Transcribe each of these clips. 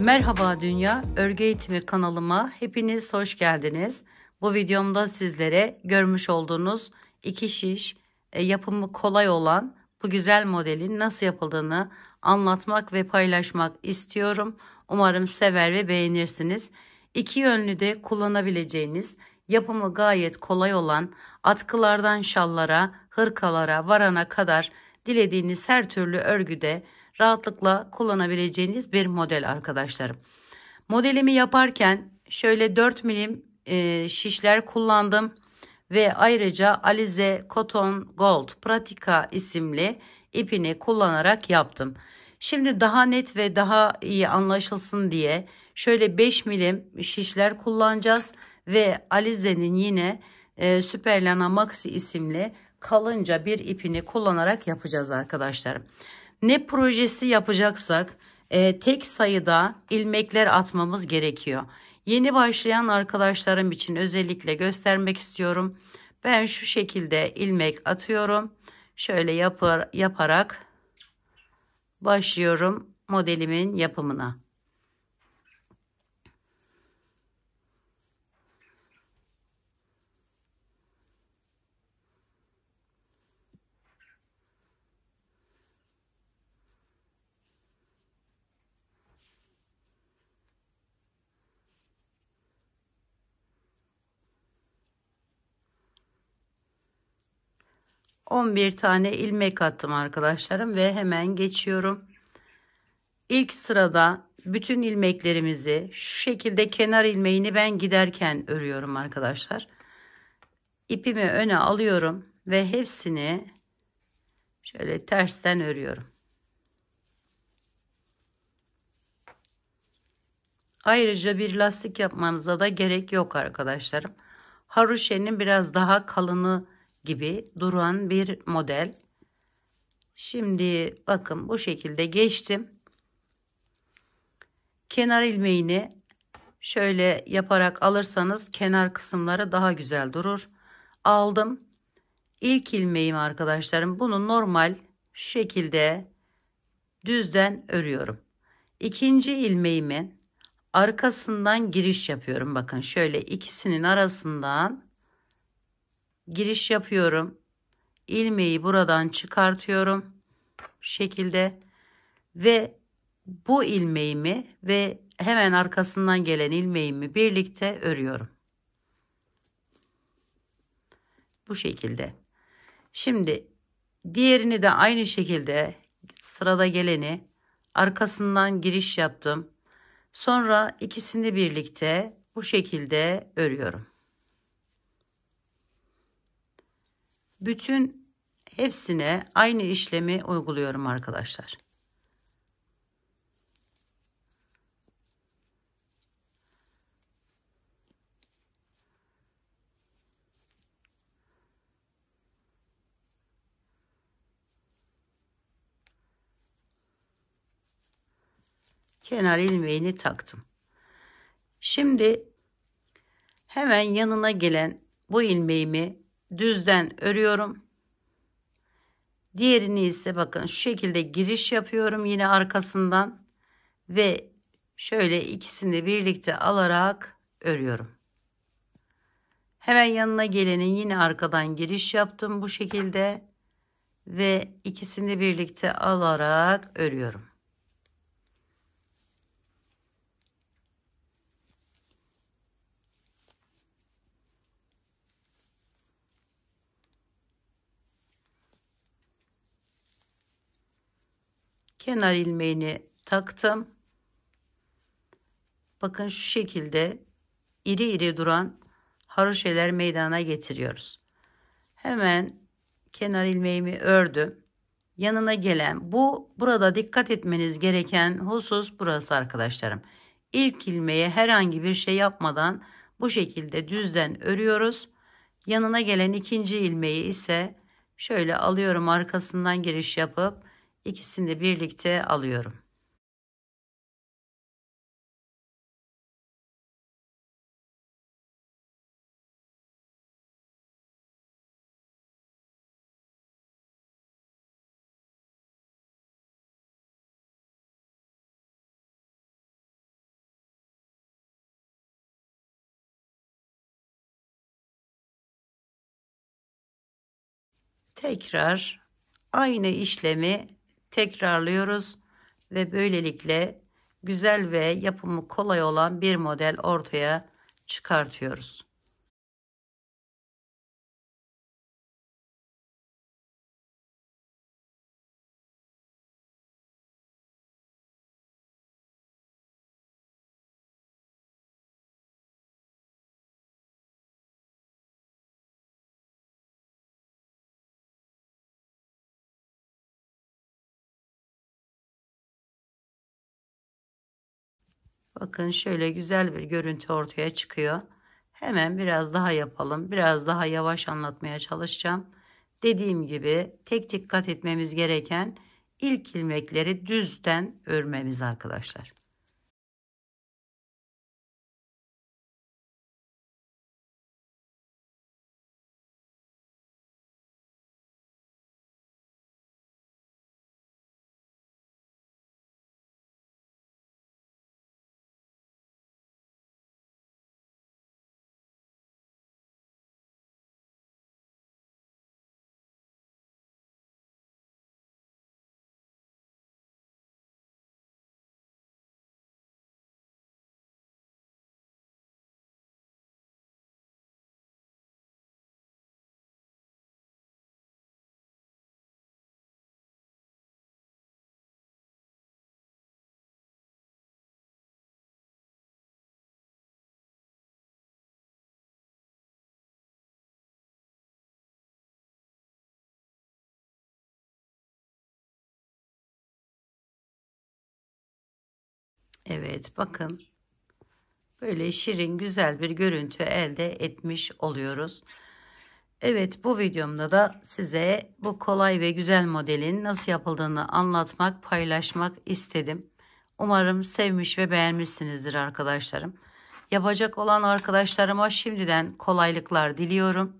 Merhaba Dünya Örgü Eğitimi kanalıma hepiniz hoş geldiniz. Bu videomda sizlere görmüş olduğunuz iki şiş yapımı kolay olan bu güzel modelin nasıl yapıldığını anlatmak ve paylaşmak istiyorum. Umarım sever ve beğenirsiniz. İki yönlü de kullanabileceğiniz, yapımı gayet kolay olan, atkılardan şallara, hırkalara varana kadar dilediğiniz her türlü örgüde rahatlıkla kullanabileceğiniz bir model arkadaşlarım. Modelimi yaparken şöyle 4 milim şişler kullandım ve ayrıca Alize Cotton Gold Pratica isimli ipini kullanarak yaptım. Şimdi daha net ve daha iyi anlaşılsın diye şöyle 5 milim şişler kullanacağız ve Alize'nin yine Superlana Maxi isimli kalınca bir ipini kullanarak yapacağız arkadaşlarım. Ne projesi yapacaksak tek sayıda ilmekler atmamız gerekiyor. Yeni başlayan arkadaşlarım için özellikle göstermek istiyorum. Ben şu şekilde ilmek atıyorum. Şöyle yaparak başlıyorum modelimin yapımına. 11 tane ilmek attım arkadaşlarım ve hemen geçiyorum. İlk sırada bütün ilmeklerimizi şu şekilde kenar ilmeğini ben giderken örüyorum arkadaşlar. İpimi öne alıyorum ve hepsini şöyle tersten örüyorum. Ayrıca bir lastik yapmanıza da gerek yok arkadaşlarım. Haroşe'nin biraz daha kalını gibi duran bir model. Şimdi bakın bu şekilde geçtim. Kenar ilmeğini şöyle yaparak alırsanız kenar kısımları daha güzel durur. Aldım. İlk ilmeğim arkadaşlarım, bunu normal şu şekilde düzden örüyorum. İkinci ilmeğimin arkasından giriş yapıyorum. Bakın şöyle ikisinin arasından giriş yapıyorum. İlmeği buradan çıkartıyorum. Şu şekilde ve bu ilmeğimi ve hemen arkasından gelen ilmeğimi birlikte örüyorum. Bu şekilde. Şimdi diğerini de aynı şekilde sırada geleni arkasından giriş yaptım. Sonra ikisini birlikte bu şekilde örüyorum. Bütün hepsine aynı işlemi uyguluyorum arkadaşlar. Kenar ilmeğini taktım. Şimdi hemen yanına gelen bu ilmeğimi düzden örüyorum. Diğerini ise bakın şu şekilde giriş yapıyorum yine arkasından ve şöyle ikisini birlikte alarak örüyorum. Hemen yanına gelenin yine arkadan giriş yaptım bu şekilde ve ikisini birlikte alarak örüyorum. Kenar ilmeğini taktım. Bakın şu şekilde iri iri duran haroşeler meydana getiriyoruz. Hemen kenar ilmeğimi ördüm. Yanına gelen burada dikkat etmeniz gereken husus burası arkadaşlarım. İlk ilmeğe herhangi bir şey yapmadan bu şekilde düzden örüyoruz. Yanına gelen ikinci ilmeği ise şöyle alıyorum, arkasından giriş yapıp ikisini birlikte alıyorum. Tekrar aynı işlemi tekrarlıyoruz ve böylelikle güzel ve yapımı kolay olan bir model ortaya çıkartıyoruz. Bakın şöyle güzel bir görüntü ortaya çıkıyor. Hemen biraz daha yapalım. Biraz daha yavaş anlatmaya çalışacağım. Dediğim gibi tek dikkat etmemiz gereken ilk ilmekleri düzden örmemiz arkadaşlar. Evet, bakın böyle şirin güzel bir görüntü elde etmiş oluyoruz. Evet, bu videomda da size bu kolay ve güzel modelin nasıl yapıldığını anlatmak, paylaşmak istedim. Umarım sevmiş ve beğenmişsinizdir arkadaşlarım. Yapacak olan arkadaşlarıma şimdiden kolaylıklar diliyorum.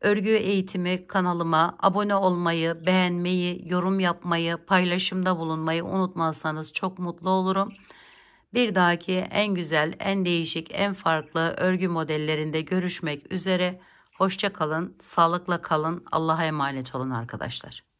Örgü eğitimi kanalıma abone olmayı, beğenmeyi, yorum yapmayı, paylaşımda bulunmayı unutmazsanız çok mutlu olurum. Bir dahaki en güzel, en değişik, en farklı örgü modellerinde görüşmek üzere. Hoşça kalın, sağlıkla kalın. Allah'a emanet olun arkadaşlar.